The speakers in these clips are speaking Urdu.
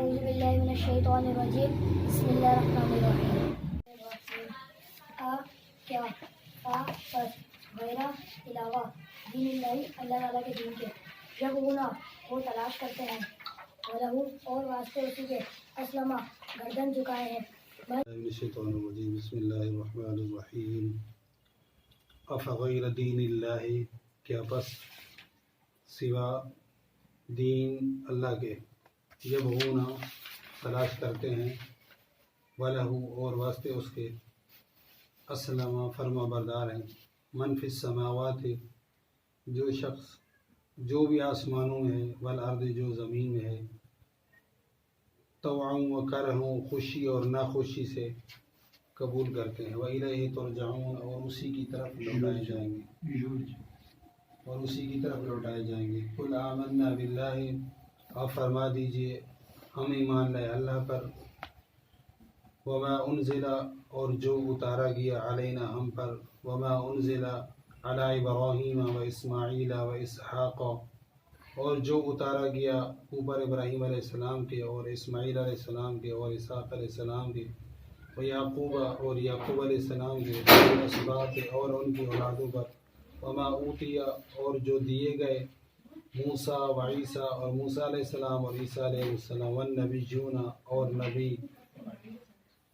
اعوذ باللہ من الشیطان الرجیم بسم اللہ الرحمن الرحیم آ کیا فا پس غیرہ علاوہ دین اللہ اللہ تعالیٰ کے دین کے یبغونا وہ تلاش کرتے ہیں وَلَهُ اور واسطے اسی کے اسلمہ گردن جھکائے ہیں الشیطان الرجیم بسم اللہ الرحمن الرحیم افغیر دین اللہ کیا پس سوا دین اللہ کے یبغون تلاش کرتے ہیں وَلَهُ اور واسطے اس کے اسلم فرما بردار ہیں من فی السماوات جو شخص جو بھی آسمانوں میں ہے والارض جو زمین میں ہے طوعا و کرہا خوشی اور ناخوشی سے قبول کرتے ہیں وَإِلَيْهِ تُرْجَعُونَ اور اسی کی طرف لوٹائے جائیں گے قُلْ آمَنَّا بِاللَّهِ آپ فرما دیجئے ہم ایمان لائے اللہ پر وما انزل اور جو اتارا گیا علینا ہم پر وما انزل علی ابراہیم و اسماعیل و اسحاق اور جو اتارا گیا اوپر ابراہیم علیہ السلام کے اور اسماعیل علیہ السلام کے اور اسحاق علیہ السلام کے و یعقوب اور یعقوب علیہ السلام کے اسباط اور ان کی اولادوں پر وما اوتیا اور جو دیے گئے موسیٰ و عیسیٰ اور موسیٰ علیہ السلام اور عیسیٰ علیہ السلام والنبیون اور نبی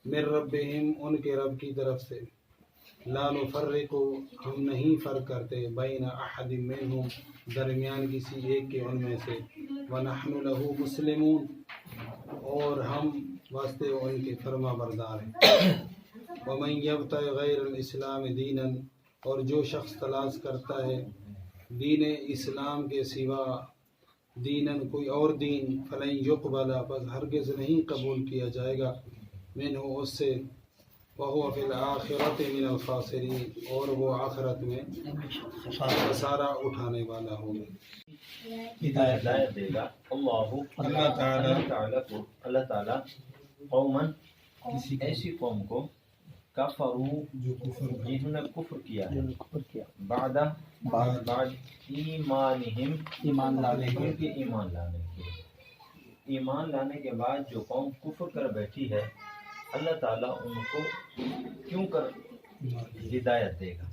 من ربہم ان کے رب کی طرف سے لا نفرق ہم نہیں فرق کرتے بین احد منہم درمیان کسی ایک کے ان میں سے ونحن له مسلمون اور ہم واسطے ان کے فرما بردار ہیں ومن یبتغ غیر الاسلام دینا اور جو شخص تلاش کرتا ہے دین اسلام کے سوا دینن کوئی اور دین فلن یقبل بس ہرگز نہیں قبول کیا جائے گا منہ اس سے وہو فی الآخرۃ من الخاسرین اور وہ آخرت میں خسارہ اٹھانے والا ہوگا ہدایت دے گا اللہ تعالیٰ قومن ایسی قوم کو کفروا جنہوں نے کفر کیا ہے بعد ایمانہم ایمان لانے کے بعد جو قوم کفر کر بیٹھی ہے اللہ تعالیٰ ان کو کیوں کر ہدایت دے گا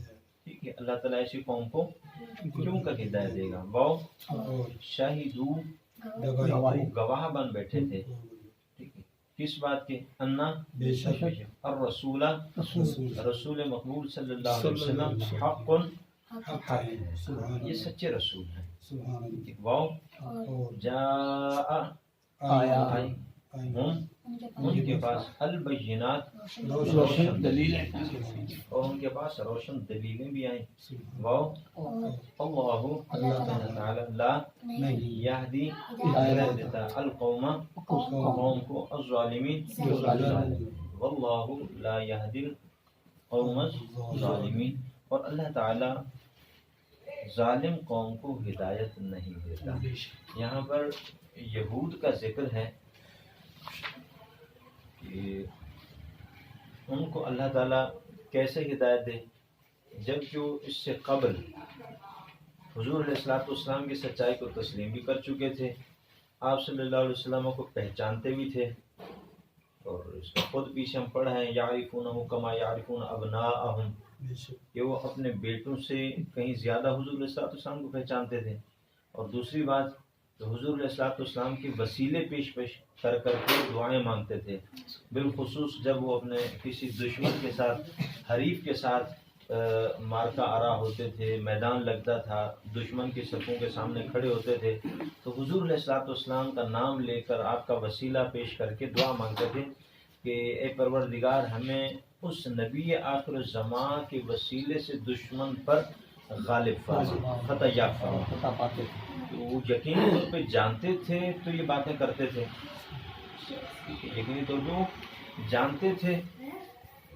ٹھیک ہے اللہ تعالیٰ ایسی قوم کو کیوں کر ہدایت دے گا وہ شاہدو گواہ بن بیٹھے تھے ٹھیک ہے کس بات کے انا الرسول رسول مقبول صلی اللہ علیہ وسلم حق یہ سچے رسول ہیں وہ جاء آیا ان کے پاس البینات روشن دلیلیں اور ان کے پاس روشن دلیلیں بھی آئیں وہ اللہ تعالی لا یہدی ہدایت دیتا القوم قوم کو الظالمین واللہ لا یہدی القوم الظالمین اور اللہ تعالی ظالم قوم کو ہدایت نہیں دیتا یہاں پر یہود کا ذکر ہے کہ ان کو اللہ تعالیٰ کیسے ہدایت دے جب جو اس سے قبل حضور علیہ السلام کی سچائی کو تسلیم بھی کر چکے تھے آپ صلی اللہ علیہ وسلم کو پہچانتے بھی تھے اور اس کا خود پیچھے ہم پڑھا ہے یعرفونہ کما یعرفون ابناءہم کہ وہ اپنے بیٹوں سے کہیں زیادہ حضور علیہ السلام کو پہچانتے تھے اور دوسری بات تو حضور علیہ السلام کے وسیلے پیش کر کے دعائیں مانگتے تھے بالخصوص جب وہ اپنے کسی دشمن کے ساتھ حریف کے ساتھ مارکا آرا ہوتے تھے میدان لگتا تھا دشمن کی صفوں کے سامنے کھڑے ہوتے تھے تو حضور علیہ السلام کا نام لے کر آپ کا وسیلہ پیش کر کے دعا مانگتے تھے کہ اے پروردگار ہمیں اس نبی آخر الزمان کے وسیلے سے دشمن پر غالب فتح یافتہ پاتے تو وہ یقینی طور پہ جانتے تھے تو یہ باتیں کرتے تھے یقینی طور پہ وہ جانتے تھے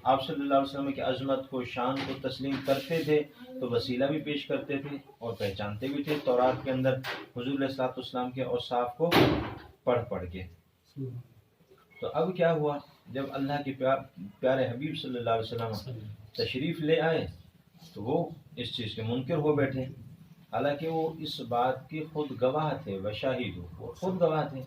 آپ صلی اللہ علیہ وسلم کی عظمت کو شان کو تسلیم کرتے تھے تو وسیلہ بھی پیش کرتے تھے اور پہچانتے بھی تھے تورات کے اندر حضور علیہ السلام کے اوصاف کو پڑھ کے تو اب کیا ہوا جب اللہ کے پیارے حبیب صلی اللہ علیہ وسلم تشریف لے آئے تو وہ اس چیز کے منکر ہو بیٹھے حالانکہ وہ اس بات کی خود گواہ تھے وشاہد وہ خود گواہ تھے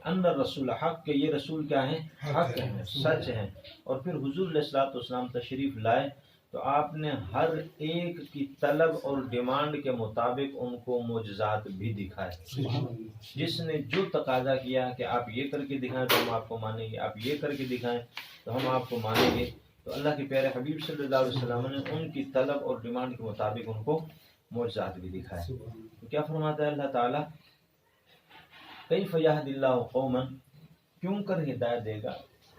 ان رسول حق کہ یہ رسول کیا ہیں؟ حق ہیں، سچ ہیں. اور پھر حضور علیہ الصلوۃ والسلام تشریف لائے تو آپ نے ہر ایک کی طلب اور ڈیمانڈ کے مطابق ان کو معجزات بھی دکھائے. جس نے جو تقاضا کیا کہ آپ یہ کر کے دکھائیں تو ہم آپ کو مانیں گے، آپ یہ کر کے دکھائیں تو ہم آپ کو مانیں گے. تو اللہ کے پیارے حبیب صلی اللہ علیہ وسلم نے ان کی طلب اور ڈیمانڈ کے مطابق ان کو معجزات بھی دکھائے. تو کیا فرماتا ہے اللہ تعالیٰ؟ کیف یہدی اللہ قوما، کیوں کر ہدایت دے گا،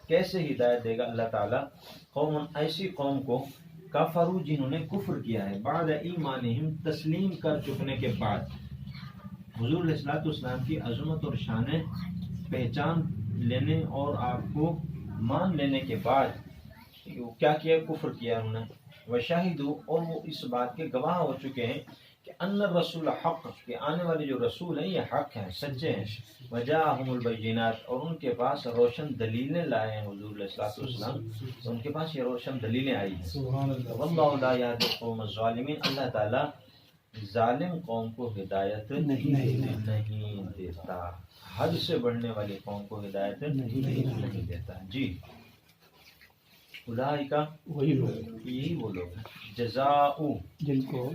کیسے ہدایت دے گا اللہ تعالیٰ قوما، ایسی قوم کو کفروا جنہوں نے کفر کیا ہے، بعد ایمانہم تسلیم کر چکنے کے بعد. حضور علیہ الصلوۃ والسلام کی عظمت اور شان پہچان لینے اور آپ کو مان لینے کے بعد وہ کیا کیا؟ کفر کیا انہوں نے. وشاہدوا، اور وہ اس بات کے گواہ ہو چکے ہیں کہ ان الرسول حق، کہ آنے والے جو رسول ہیں یہ حق ہیں، سچے ہیں. وجاءہم البینات، اور ان کے پاس روشن دلیلیں لائے ہیں حضور علیہ الصلوۃ والسلام، تو ان کے پاس یہ روشن دلیلیں آئی ہیں. واللہ لا یہدی القوم الظالمین، اللہ تعالیٰ ظالم قوم کو ہدایت نہیں دیتا، حد سے بڑھنے والی قوم کو ہدایت نہیں دیتا. جی اولئک، وہی لوگ یہی وہ لوگ ہیں، جزاء، جن کو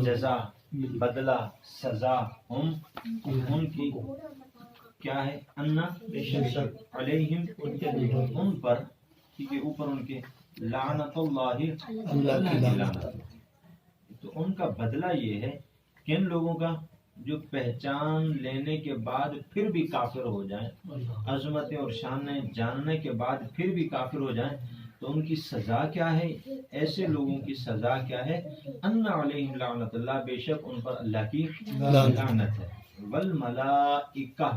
جزا بدلہ سزا، ہم ان کی کیا ہے، انا علیہم، ان پر، ٹھیک ہے، اوپر ان کے لعنت اللہ، اللہ کی لعنت. تو ان کا بدلہ یہ ہے کن لوگوں کا جو پہچان لینے کے بعد پھر بھی کافر ہو جائیں، عظمتیں اور شانیں جاننے کے بعد پھر بھی کافر ہو جائیں، تو ان کی سزا کیا ہے؟ ایسے لوگوں کی سزا کیا ہے؟ ان علیہم لعنت اللہ، بے شک ان پر اللہ کی لعنت ہے. والملائکہ،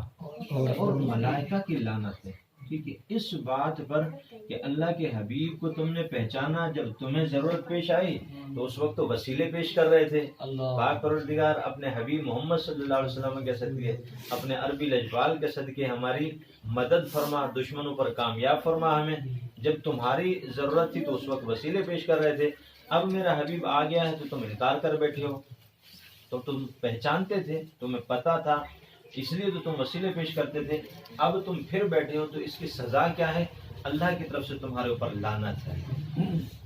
اور ملائکہ کی لعنت ہے. ٹھیک ہے، اس بات پر کہ اللہ کے حبیب کو تم نے پہچانا، جب تمہیں ضرورت پیش آئی تو اس وقت تو وسیلے پیش کر رہے تھے. پاک پروردگار اپنے حبیب محمد صلی اللہ علیہ وسلم کے صدقے، اپنے عربی لجپال کے صدقے ہماری مدد فرما، دشمنوں پر کامیاب فرما ہمیں. جب تمہاری ضرورت تھی تو اس وقت وسیلے پیش کر رہے تھے، اب میرا حبیب آ گیا ہے تو تم انکار کر بیٹھے ہو. تو تم پہچانتے تھے، تمہیں پتا تھا، اس لیے تو تم وسیلے پیش کرتے تھے، اب تم پھر بیٹھے ہو، تو اس کی سزا کیا ہے؟ اللہ کی طرف سے تمہارے اوپر لعنت ہے.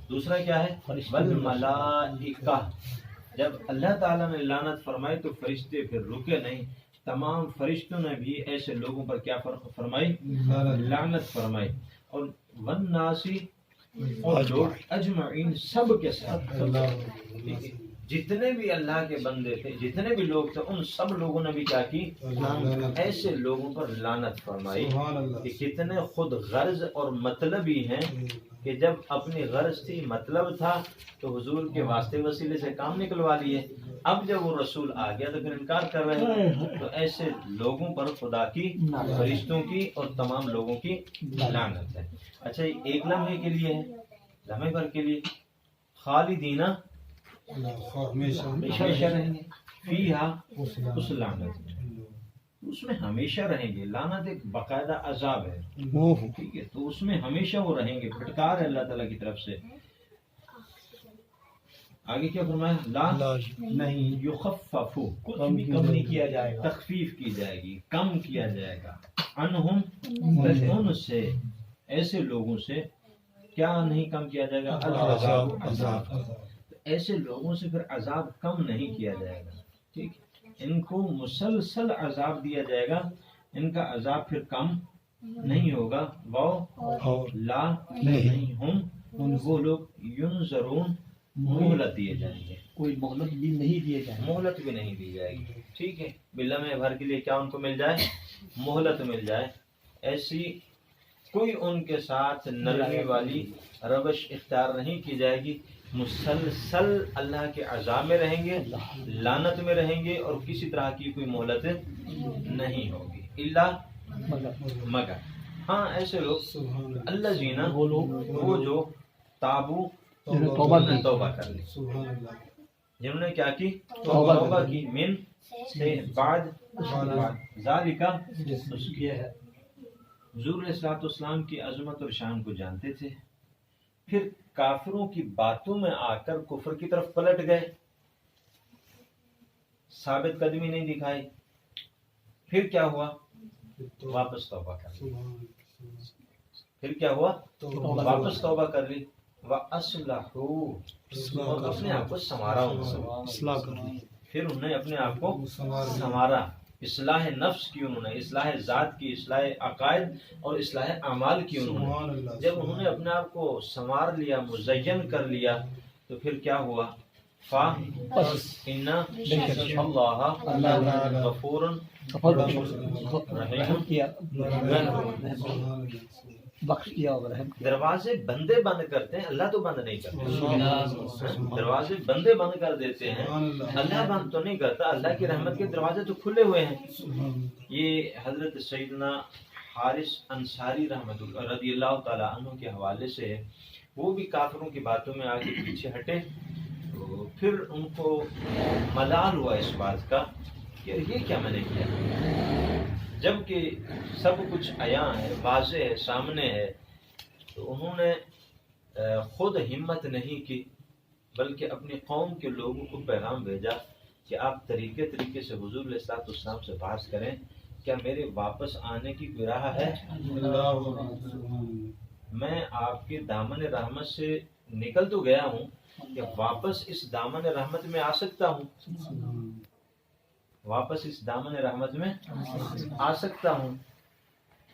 دوسرا کیا ہے؟ والملائکہ، جب اللہ تعالیٰ نے لعنت فرمائی تو فرشتے پھر رکے نہیں، تمام فرشتوں نے بھی ایسے لوگوں پر کیا فرمائی؟ لعنت فرمائی. اور والناسی، اور لوگ اجمعین، سب کے ساتھ، جتنے بھی اللہ کے بندے تھے، جتنے بھی لوگ تھے، ان سب لوگوں نے بھی کیا کی؟ ایسے لوگوں پر لعنت فرمائی کہ کتنے خود غرض اور مطلبی ہیں، کہ جب اپنی غرض تھی، مطلب تھا، تو حضور کے واسطے وسیلے سے کام نکلوا لیے. اب جب وہ رسول آ گیا تو پھر انکار کر رہے ہیں. تو ایسے لوگوں پر خدا کی، فرشتوں کی اور تمام لوگوں کی لعنت ہے. اچھا، یہ ایک لمحے کے لیے ہے، لمحے بھر کے لیے. خالدینہ، ہمیشہ رہیں گے، فیہا، اس لعنت میں، اس میں ہمیشہ رہیں گے. لعنت ایک باقاعدہ عذاب ہے، ٹھیک ہے، تو اس میں ہمیشہ وہ رہیں گے، پھٹکار ہے اللہ تعالیٰ کی طرف سے. آگے کیا فرمایا؟ لا نہیں یخفف، کچھ بھی کم نہیں کیا جائے گا، تخفیف کی جائے گی، کم کیا جائے گا. عنہم، ان سے، ایسے لوگوں سے کیا نہیں کم کیا جائے گا؟ العذاب، عذاب. ایسے لوگوں سے پھر عذاب کم نہیں کیا جائے گا. ٹھیک، ان کو مسلسل عذاب دیا جائے گا، ان کا عذاب پھر کم نہیں ہوگا. واو لا نہیں، ہم وہ لوگ ینظرون، مہلت دیے جائیں گے، کوئی مہلت بھی نہیں دیے جائے، مہلت بھی نہیں دی جائے گی. ٹھیک ہے، لمحے بھر کے لیے کیا ان کو مل جائے؟ مہلت مل جائے. ایسی کوئی ان کے ساتھ نرمی والی روش اختیار نہیں کی جائے گی، مسلسل اللہ کے عذاب میں رہیں گے، لعنت میں رہیں گے، اور کسی طرح کی کوئی مہلت نہیں ہوگی. الا، مگر، ہاں ایسے لوگ، اللہ جینا، وہ جو تابو، توبہ کر لی، جنہوں نے کیا کی؟ توبہ کی، من سے، بعد، ذالکہ، اس کی ہے. حضور علیہ الصلوۃ والسلام کی عظمت اور شان کو جانتے تھے، پھر کافروں کی باتوں میں آ کر کفر کی طرف پلٹ گئے، ثابت قدمی نہیں دکھائی. پھر کیا ہوا؟ واپس توبہ کر لی. پھر کیا ہوا؟ واپس توبہ کر لی. وَأَصْلَحُوا اور اپنے آپ کو سنوارا اصلاح کر لی. پھر انہوں نے اپنے آپ کو سنوارا. اصلاح نفس کی انہوں نے، اصلاح ذات کی، اصلاح عقائد اور اصلاح اعمال کی انہوں نے. جب انہوں نے اپنے آپ کو سنوار لیا، مزین کر لیا، تو پھر کیا ہوا؟ إِنَّ اللَّهَ غَفُورٌ رحیم. کیا بخش کیا اور رحم کیا. دروازے بندے بند کرتے ہیں، اللہ تو بند نہیں کرتے. دروازے بندے بند کر دیتے ہیں، اللہ بند تو نہیں کرتا. اللہ کی رحمت کے دروازے تو کھلے ہوئے ہیں. یہ حضرت سیدنا حارث انصاری رضی اللہ تعالیٰ عنہ کے حوالے سے ہے. وہ بھی کافروں کی باتوں میں آگے پیچھے ہٹے. تو پھر ان کو ملال ہوا اس بات کا کہ یہ کیا میں نے کیا، جبکہ سب کچھ عیاں ہے، واضح ہے، سامنے ہے. تو انہوں نے خود ہمت نہیں کی، بلکہ اپنی قوم کے لوگوں کو پیغام بھیجا کہ آپ طریقے سے حضور علیہ الصلوۃ والسلام سے بحث کریں، کیا میرے واپس آنے کی کوئی راہ ہے؟ میں آپ کے دامن رحمت سے نکل تو گیا ہوں، کہ واپس اس دامن رحمت میں آ سکتا ہوں، واپس اس دامن رحمت میں آ سکتا ہوں.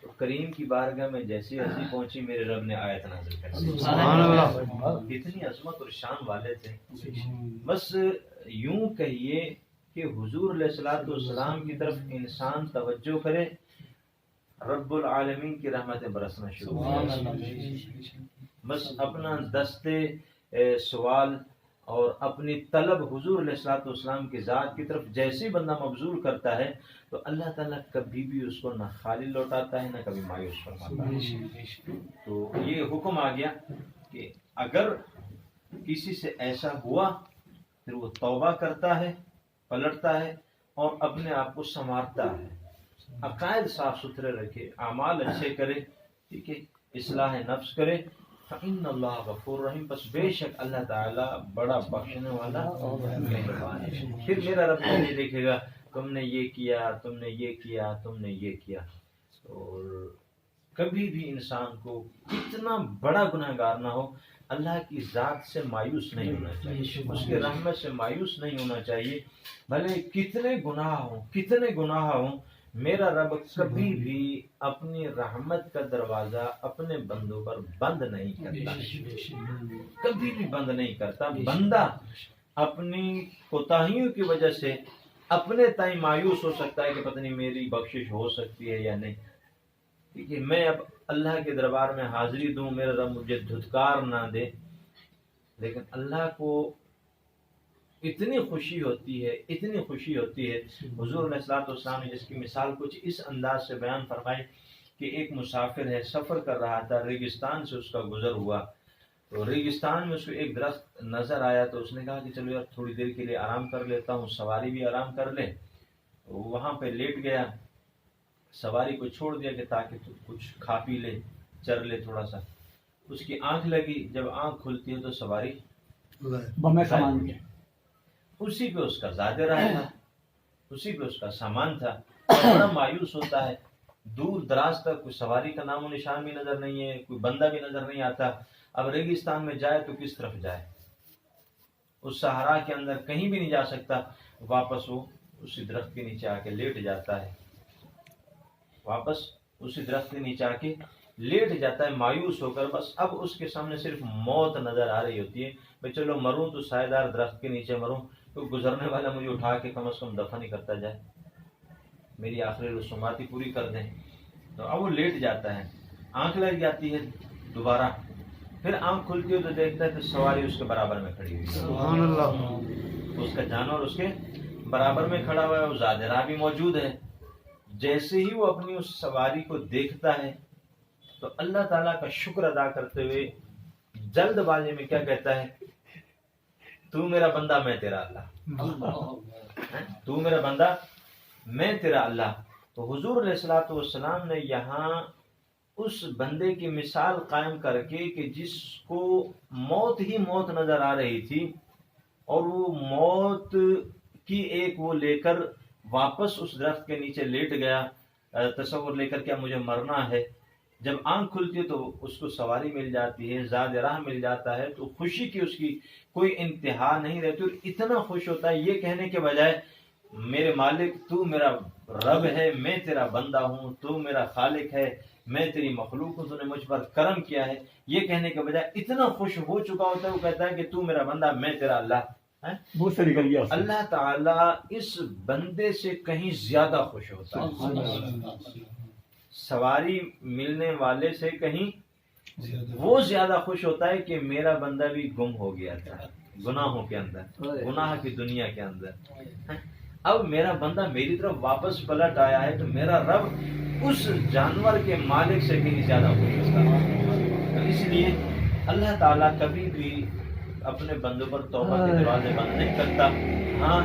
تو کریم کی بارگاہ میں جیسی ایسی پہنچی، میرے رب نے آیت نازل کر دی. اتنی عظمت اور شان والے تھے. بس یوں کہیے کہ حضور علیہ الصلوۃ والسلام کی طرف انسان توجہ کرے، رب العالمین کی رحمتیں برسنا شروع ہو جائیں. بس اپنا دستے سوال اور اپنی طلب حضور علیہ الصلوۃ والسلام کی ذات کی طرف جیسے بندہ مبذول کرتا ہے، تو اللہ تعالیٰ کبھی بھی اس کو نہ خالی لوٹاتا ہے، نہ کبھی مایوس فرماتا ہے. تو یہ حکم آ گیا کہ اگر کسی سے ایسا ہوا، پھر وہ توبہ کرتا ہے، پلٹتا ہے اور اپنے آپ کو سنوارتا ہے، عقائد صاف ستھرے رکھے، اعمال اچھے کرے، ٹھیک ہے، اصلاح نفس کرے. فَإِنَّ اللَّهَ غَفُورٌ رَحِيمٌ. بس بے شک اللہ تعالیٰ بڑا بخشنے والا مہربان ہے. پھر میرا رب نہیں دیکھے گا تم نے یہ کیا، تم نے یہ کیا، تم نے یہ کیا. اور کبھی بھی انسان کو کتنا بڑا گناہگار نہ ہو، اللہ کی ذات سے مایوس نہیں ہونا چاہیے، اس کے رحمت سے مایوس نہیں ہونا چاہیے. بھلے کتنے گناہ ہوں، میرا رب کبھی بھی اپنی رحمت کا دروازہ اپنے بندوں پر بند نہیں کرتا، کبھی بھی بند نہیں کرتا. بندہ اپنی کوتاہیوں کی وجہ سے اپنے تئیں مایوس ہو سکتا ہے کہ پتہ نہیں میری بخشش ہو سکتی ہے یا نہیں. کہ میں اب اللہ کے دربار میں حاضری دوں، میرا رب مجھے دھتکار نہ دے. لیکن اللہ کو اتنی خوشی ہوتی ہے. حضور علیہ الصلوۃ والسلام نے جس کی مثال کچھ اس انداز سے بیان فرمائی کہ ایک مسافر ہے، سفر کر رہا تھا، ریگستان سے اس کا گزر ہوا. تو ریگستان میں اس کو ایک درخت نظر آیا، تو اس نے کہا کہ چلو یار تھوڑی دیر کے لیے آرام کر لیتا ہوں، سواری بھی آرام کر لے. وہاں پہ لیٹ گیا، سواری کو چھوڑ دیا کہ تاکہ تو کچھ کھا پی لے، چر لے تھوڑا سا. اس کی آنکھ لگی، جب آنکھ کھلتی ہے تو سواری اسی پہ اس کا زادہ رہا تھا، اسی پہ اس کا سامان تھا. بڑا مایوس ہوتا ہے. دور دراز تک کوئی سواری کا نام و نشان بھی نظر نہیں ہے، کوئی بندہ بھی نظر نہیں آتا. اب ریگستان میں جائے تو کس طرف جائے؟ اس صحرا کے اندر کہیں بھی نہیں جا سکتا. واپس وہ اسی درخت کے نیچے آ کے لیٹ جاتا ہے، مایوس ہو کر. بس اب اس کے سامنے صرف موت نظر آ رہی ہوتی ہے. میں چلو مروں تو سائے دار درخت کے نیچے مروں، تو گزرنے والا مجھے اٹھا کے کم از کم دفن ہی کرتا جائے، میری آخری رسوماتی پوری کر دیں. تو اب وہ لیٹ جاتا ہے، آنکھ لگ جاتی ہے دوبارہ. پھر آنکھ کھلتی ہے تو دیکھتا ہے کہ سواری اس کے برابر میں کھڑی ہوئی ہے. سبحان اللہ. اس کا جانور اس کے برابر میں کھڑا ہوا ہے، وہ زاجرہ بھی موجود ہے. جیسے ہی وہ اپنی اس سواری کو دیکھتا ہے تو اللہ تعالیٰ کا شکر ادا کرتے ہوئے جلد بازی میں کیا کہتا ہے؟ تو میرا بندہ میں تیرا اللہ، تو میرا بندہ میں تیرا اللہ. تو حضور علیہ الصلوۃ والسلام نے یہاں اس بندے کی مثال قائم کر کے کہ جس کو موت ہی موت نظر آ رہی تھی، اور وہ موت کی ایک وہ لے کر واپس اس درخت کے نیچے لیٹ گیا، تصور لے کر کے مجھے مرنا ہے. جب آنکھ کھلتی ہے تو اس کو سواری مل جاتی ہے, زاد راہ مل جاتا ہے, تو خوشی کی اس کی کوئی انتہا نہیں رہتی, اور اتنا خوش ہوتا ہے یہ کہنے کے بجائے میرے مالک تو میرا رب ہے, میں تیرا بندہ ہوں, تو میرا خالق ہے, میں تیری مخلوق ہوں, تو نے مجھ پر کرم کیا ہے, یہ کہنے کے بجائے اتنا خوش ہو چکا ہوتا ہے. وہ کہتا ہے کہ تو میرا بندہ, میں تیرا اللہ. وہ سے نکل گیا. اللہ تعالیٰ اس بندے سے کہیں زیادہ خوش ہوتا ہے, سواری ملنے والے سے کہیں وہ زیادہ خوش ہوتا ہے کہ میرا بندہ بھی گم ہو گیا تھا گناہوں کے اندر, گناہ کی دنیا کے اندر, اب میرا بندہ میری طرف واپس پلٹ آیا ہے, تو میرا رب اس جانور کے مالک سے کہیں زیادہ خوش ہوتا ہے. اس لیے اللہ تعالیٰ کبھی بھی اپنے بندوں پر توبہ کے دروازے بند نہیں کرتا. ہاں,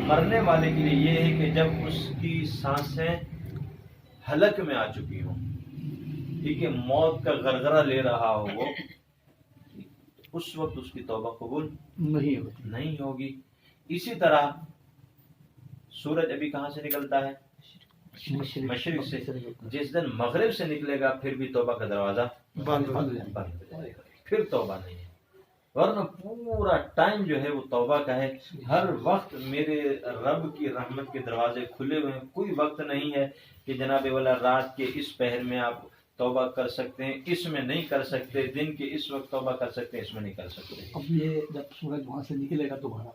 مرنے والے کے لیے یہ ہے کہ جب اس کی سانسیں حلق میں آ چکی ہوں, ٹھیک ہے, موت کا غرغرہ لے رہا ہو وہ, اس وقت اس کی توبہ قبول نہیں ہوگی. اسی طرح سورج ابھی کہاں سے نکلتا ہے؟ مشرق سے. جس دن مغرب سے نکلے گا پھر بھی توبہ کا دروازہ بند ہو جائے گا, پھر توبہ نہیں ہے. ورنہ پورا ٹائم جو ہے وہ توبہ کا ہے. ہر وقت میرے رب کی رحمت کے دروازے کھلے ہوئے ہیں. کوئی وقت نہیں ہے کہ جناب والا رات کے اس پہر میں آپ توبہ کر سکتے ہیں, اس میں نہیں کر سکتے, دن کے اس وقت توبہ کر سکتے ہیں, اس میں نہیں کر سکتے. اب یہ جب سورج وہاں سے نکلے گا دوبارہ